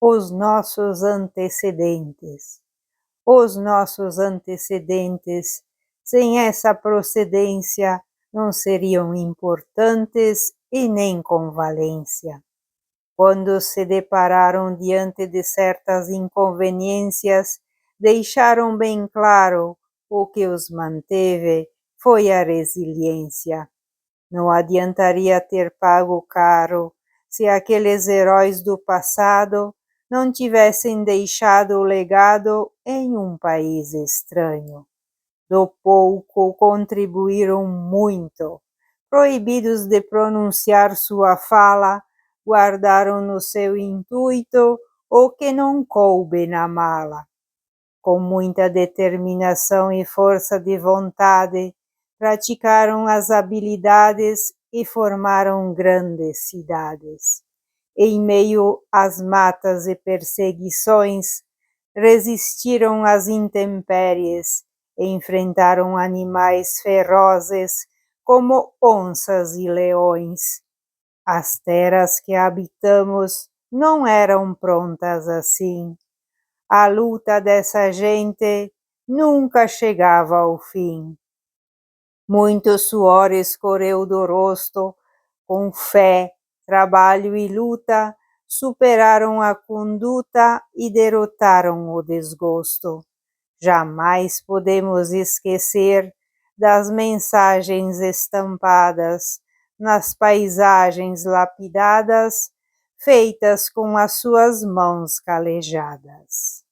Os nossos antecedentes. Os nossos antecedentes, sem essa procedência, não seriam importantes e nem com valência. Quando se depararam diante de certas inconveniências, deixaram bem claro o que os manteve foi a resiliência. Não adiantaria ter pago caro se aqueles heróis do passado não tivessem deixado o legado em um país estranho. Do pouco contribuíram muito. Proibidos de pronunciar sua fala, guardaram no seu intuito o que não coube na mala. Com muita determinação e força de vontade, praticaram as habilidades e formaram grandes cidades. Em meio às matas e perseguições, resistiram às intempéries, enfrentaram animais ferozes como onças e leões. As terras que habitamos não eram prontas assim. A luta dessa gente nunca chegava ao fim. Muito suor escorreu do rosto, com fé, trabalho e luta, superaram a conduta e derrotaram o desgosto. Jamais podemos esquecer das mensagens estampadas nas paisagens lapidadas, feitas com as suas mãos calejadas.